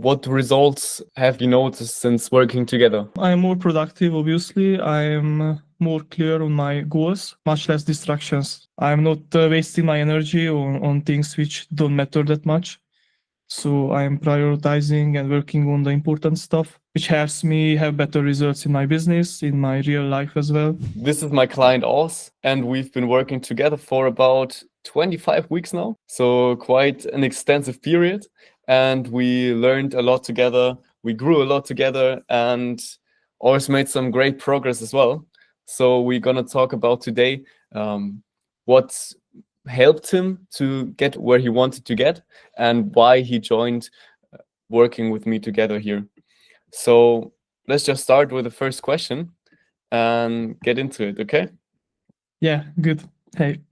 What results have you noticed since working together? I'm more productive, obviously. I'm more clear on my goals, much less distractions. I'm not wasting my energy on things which don't matter that much. So I'm prioritizing and working on the important stuff, which helps me have better results in my business, in my real life as well. This is my client Oz, and we've been working together for about 25 weeks now. So quite an extensive period. And we learned a lot together. We grew a lot together and Oz made some great progress as well. So we're going to talk about today what helped him to get where he wanted to get and why he joined working with me together here. So let's just start with the first question and get into it, okay? Yeah, good. Hey.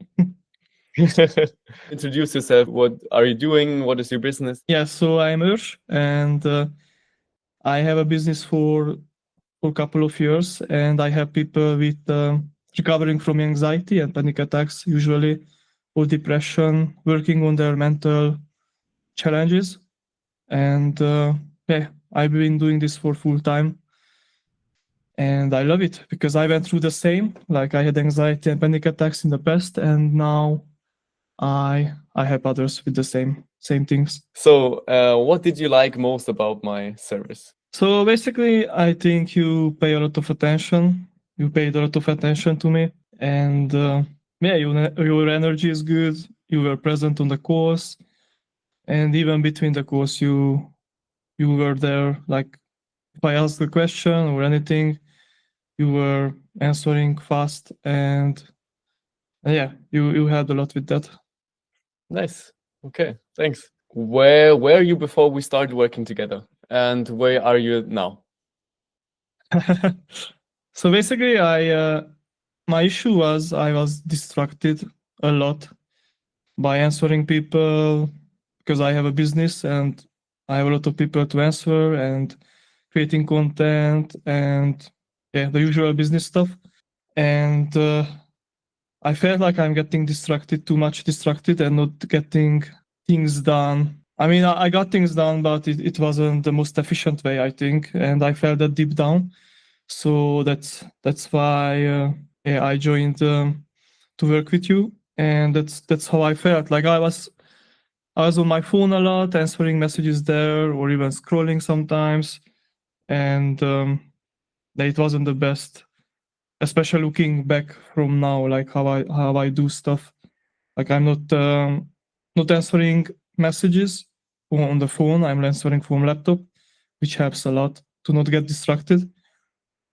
Introduce yourself. What are you doing? What is your business? Yeah, so I'm Urs, and I have a business for a couple of years, and I help people with recovering from anxiety and panic attacks, usually, or depression, working on their mental challenges. And yeah, I've been doing this for full time. And I love it because I went through the same. Like I had anxiety and panic attacks in the past, and now I help others with the same things. So, what did you like most about my service? So basically, I think you pay a lot of attention. You paid a lot of attention to me, and yeah, your energy is good. You were present on the course, and even between the course, you were there. Like if I asked a question or anything, you were answering fast, and yeah, you had a lot with that. Nice. Okay, thanks. Where were you before we started working together, and where are you now? So basically, my issue was I was distracted a lot by answering people because I have a business and I have a lot of people to answer and creating content and yeah, the usual business stuff. And I felt like I'm getting distracted, too much distracted, and not getting things done. I mean, I got things done, but it wasn't the most efficient way, I think, and I felt that deep down. So that's why yeah, I joined to work with you, and that's how I felt. Like I was on my phone a lot, answering messages there, or even scrolling sometimes, and it wasn't the best. Especially looking back from now, like how I do stuff. Like I'm not answering messages on the phone. I'm answering from laptop, which helps a lot to not get distracted.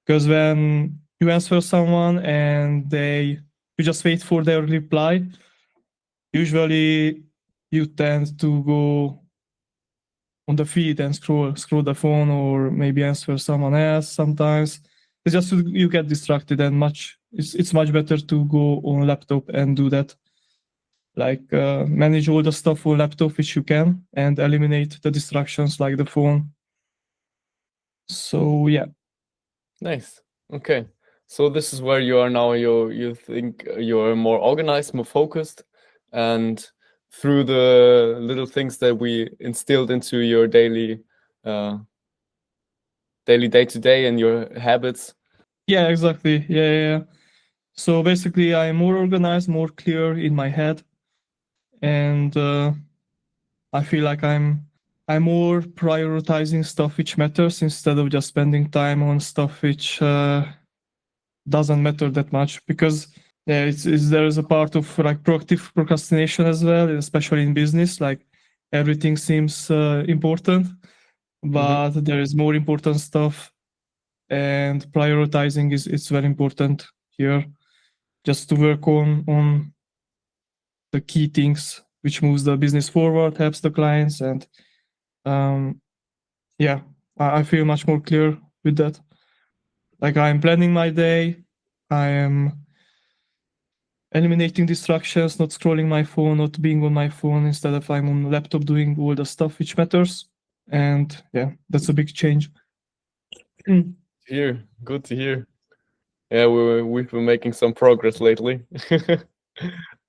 Because when you answer someone and you just wait for their reply, usually you tend to go on the feed and scroll the phone or maybe answer someone else sometimes. It's just you get distracted and it's much better to go on laptop and do that. Like manage all the stuff on laptop which you can and eliminate the distractions like the phone. So yeah. Nice. Okay. So this is where you are now. You think you're more organized, more focused, and through the little things that we instilled into your daily day-to-day and your habits. Yeah, exactly. Yeah. So basically, I'm more organized, more clear in my head, and I feel like I'm more prioritizing stuff which matters instead of just spending time on stuff which doesn't matter that much. Because yeah, there is a part of like proactive procrastination as well, especially in business. Like everything seems important, but there is more important stuff, and prioritizing is very important here. Just to work on the key things which moves the business forward, helps the clients, and yeah, I feel much more clear with that. Like I'm planning my day, I am eliminating distractions, not scrolling my phone, not being on my phone. Instead of I'm on the laptop doing all the stuff which matters. And yeah, that's a big change. Here, good to hear. Yeah, we've been making some progress lately, and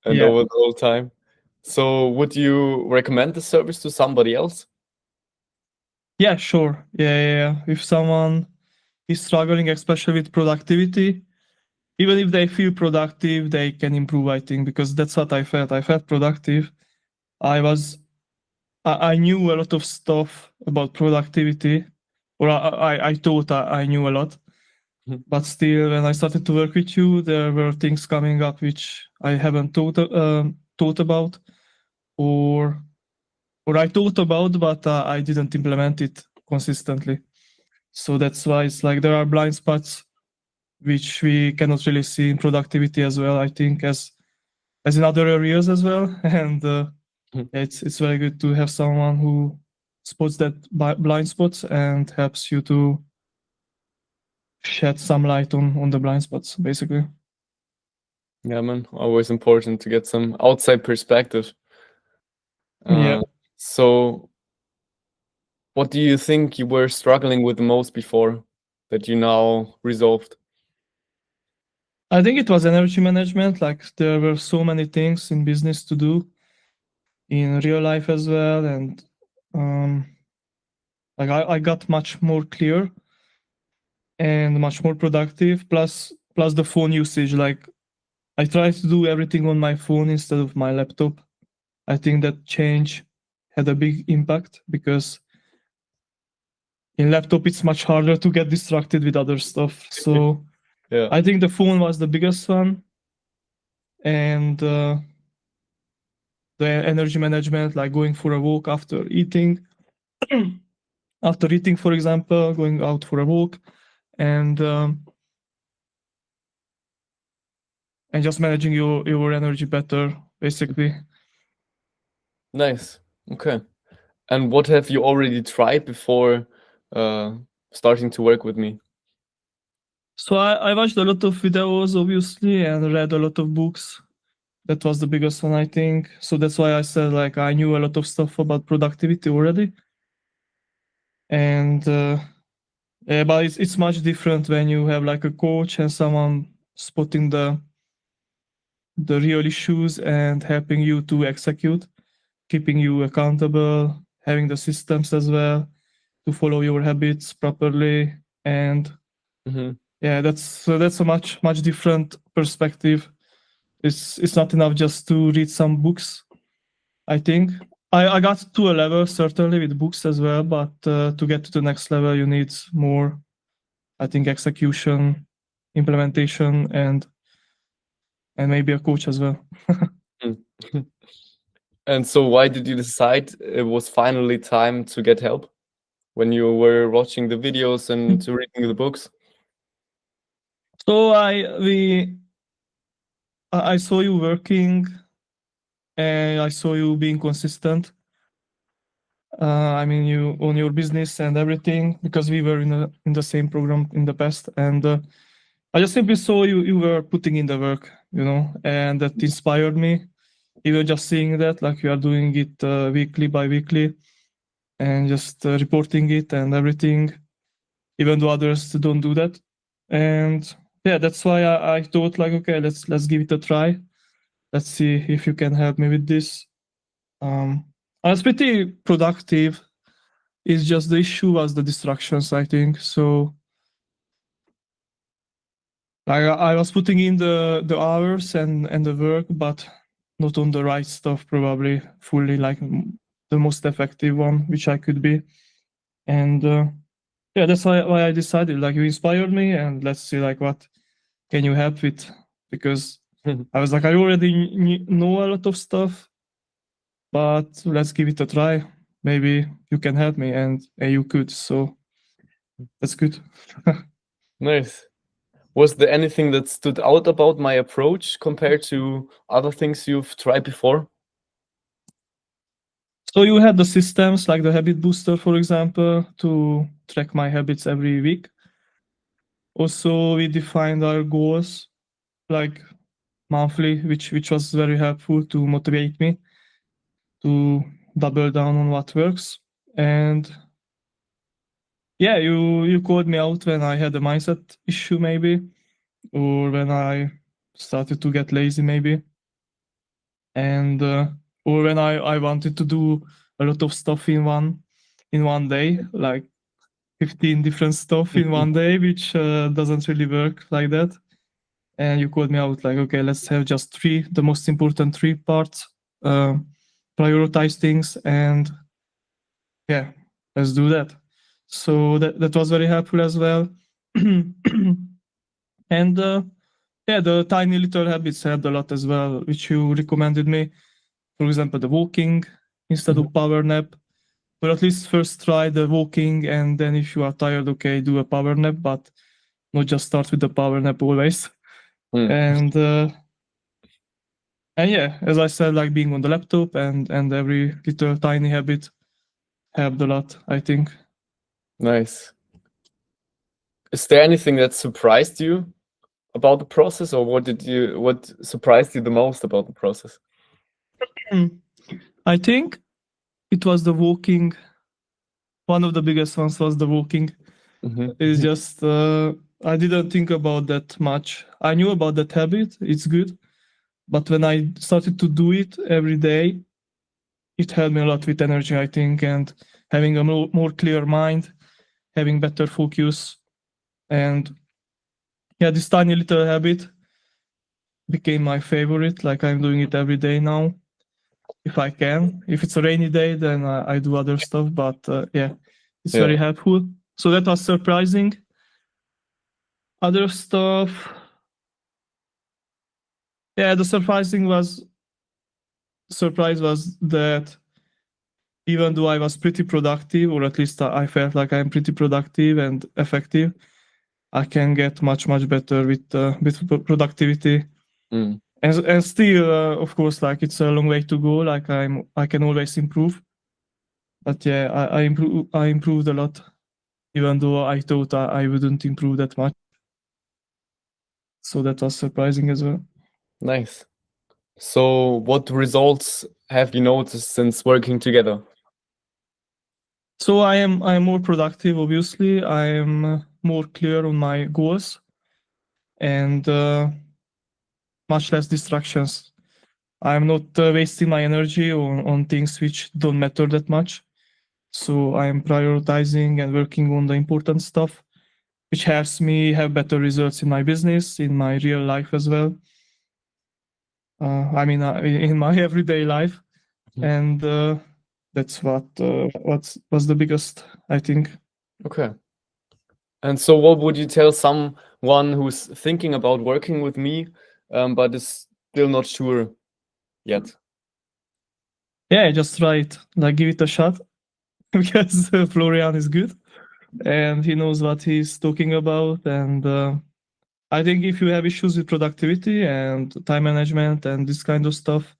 Yeah. over the whole time. So, would you recommend the service to somebody else? Yeah, sure. Yeah. If someone is struggling, especially with productivity, even if they feel productive, they can improve, I think, because that's what I felt. I felt productive. I knew a lot of stuff about productivity, or I thought I knew a lot. Mhm. But still, when I started to work with you, there were things coming up which I haven't thought about, or I thought about, but I didn't implement it consistently. So that's why it's like there are blind spots which we cannot really see in productivity as well. I think as in other areas as well, and Mhm. it's very good to have someone who spots that blind spots and helps you to shed some light on the blind spots, basically. Yeah, man, always important to get some outside perspective. Yeah. So what do you think you were struggling with the most before that you now resolved? I think it was energy management. Like there were so many things in business to do in real life as well, and um, like I got much more clear and much more productive. Plus the phone usage. Like I try to do everything on my phone instead of my laptop. I think that change had a big impact because in laptop it's much harder to get distracted with other stuff. So Yeah. I think the phone was the biggest one, and the energy management, like going for a walk after eating, for example, going out for a walk, and just managing your energy better, basically. Nice. Okay. And what have you already tried before uh, starting to work with me? So I watched a lot of videos, obviously, and read a lot of books. That was the biggest one, I think. So that's why I said like I knew a lot of stuff about productivity already, and but it's much different when you have like a coach and someone spotting the real issues and helping you to execute, keeping you accountable, having the systems as well to follow your habits properly. And Mhm. yeah, that's a much different perspective. It's not enough just to read some books, I think. I got to a level certainly with books as well, but to get to the next level you need more, I think, execution, implementation, and maybe a coach as well. Mm. And so why did you decide it was finally time to get help when you were watching the videos and reading the books? So I saw you working, and I saw you being consistent. I mean, you on your business and everything, because we were in the same program in the past, and I just simply saw you were putting in the work, and that inspired me. Even just seeing that, like you are doing it weekly by weekly, and just reporting it and everything, even though others don't do that. And yeah, that's why I thought like, okay, let's give it a try. Let's see if you can help me with this. I was pretty productive. It's just the issue was the distractions, I think. So I was putting in the hours and the work, but not on the right stuff, probably fully, like the most effective one, which I could be. And yeah, that's why I decided, like, you inspired me, and let's see, like, what can you help with? Because I was like, I already know a lot of stuff, but let's give it a try. Maybe you can help me, and you could. So that's good. Nice. Was there anything that stood out about my approach compared to other things you've tried before? So you had the systems like the Habit Booster, for example, to track my habits every week. Also, we defined our goals like monthly, which was very helpful to motivate me to double down on what works. And yeah, you called me out when I had a mindset issue, maybe, or when I started to get lazy, maybe, and or when I wanted to do a lot of stuff in in one day, like 15 different stuff in one day, which doesn't really work like that. And you called me out like, okay, let's have just the most important 3 parts, prioritize things, and yeah, let's do that. So that was very helpful as well. And yeah, the tiny little habits helped a lot as well, which you recommended me. For example, the walking instead of power nap. Or at least first try the walking, and then if you are tired, okay, do a power nap, but not just start with the power nap always. And yeah, as I said, like being on the laptop and every little tiny habit helped a lot, I think. Nice. Is there anything that surprised you about the process, or what surprised you the most about the process? I think it was the walking. One of the biggest ones was the walking. It's just I didn't think about that much. I knew about that habit, it's good, but when I started to do it every day, it helped me a lot with energy, I think, and having a more clear mind, having better focus. And yeah, this tiny little habit became my favorite. Like I'm doing it every day now, if I can. If it's a rainy day, then I do other stuff, but yeah, it's very helpful. So that was surprising. Other stuff, yeah, the surprise was that even though I was pretty productive, or at least I felt like I'm pretty productive and effective, I can get much better with productivity. And still, of course, like it's a long way to go. Like I can always improve. But yeah, I improved a lot, even though I thought I wouldn't improve that much. So that was surprising as well. Nice. So what results have you noticed since working together? So I am more productive, obviously. I am more clear on my goals and much less distractions. I'm not wasting my energy on things which don't matter that much. So I'm prioritizing and working on the important stuff, which helps me have better results in my business, in my real life as well. I mean, in my everyday life. And that's what was the biggest, I think. Okay. And so what would you tell someone who's thinking about working with me, but is still not sure yet? Yeah, just try it. Like, give it a shot. Because Florian is good and he knows what he's talking about. And I think if you have issues with productivity and time management and this kind of stuff,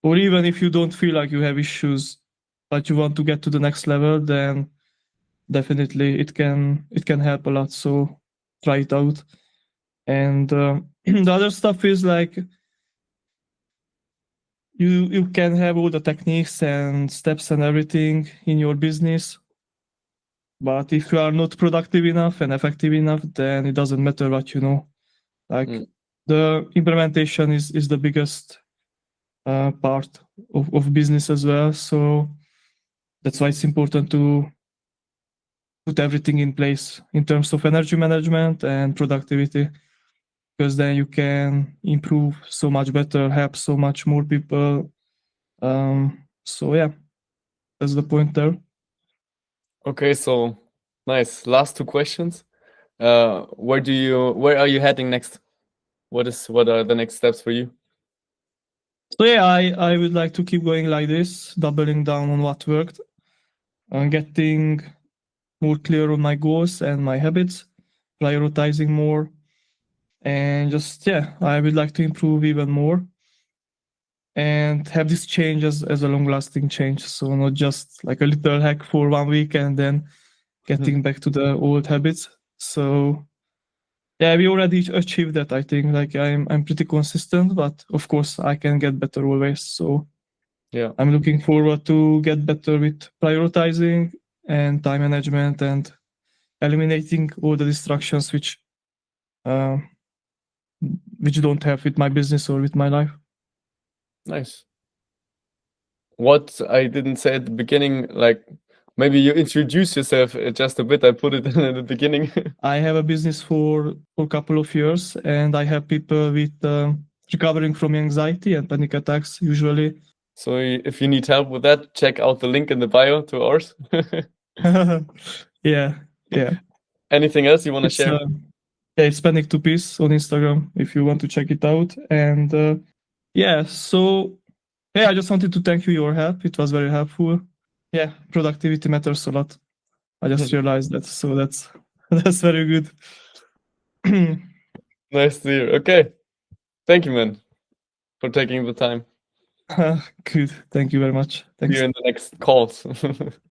or even if you don't feel like you have issues, but you want to get to the next level, then definitely it can help a lot. So try it out. And the other stuff is like you can have all the techniques and steps and everything in your business, but if you are not productive enough and effective enough, then it doesn't matter what you know. Like the implementation is the biggest part of business as well. So that's why it's important to put everything in place in terms of energy management and productivity, because then you can improve so much better, help so much more people. So yeah, that's the point there. Okay, so nice. Last 2 questions. Where are you heading next? What are the next steps for you? So yeah, I would like to keep going like this, doubling down on what worked, and getting more clear on my goals and my habits, prioritizing more, and just yeah, I would like to improve even more and have this change as a long-lasting change. So not just like a little hack for 1 week and then getting back to the old habits. So yeah, we already achieved that, I think. Like I'm pretty consistent, but of course I can get better always. So yeah, I'm looking forward to get better with prioritizing and time management and eliminating all the distractions which don't have with my business or with my life. nice. what I didn't say at the beginning, like maybe you introduce yourself just a bit. I put it in the beginning. I have a business for a couple of years, and I have people with recovering from anxiety and panic attacks usually. So if you need help with that, check out the link in the bio to ours. Yeah. Anything else you want to It's share? yeah, it's Panic to Peace on Instagram if you want to check it out. And yeah, so yeah, I just wanted to thank you your help. It was very helpful. Yeah, productivity matters a lot. I just realized that, so that's very good. Nice to hear. Okay. Thank you, man, for taking the time. Good. Thank you very much. See Thanks. you in the next calls.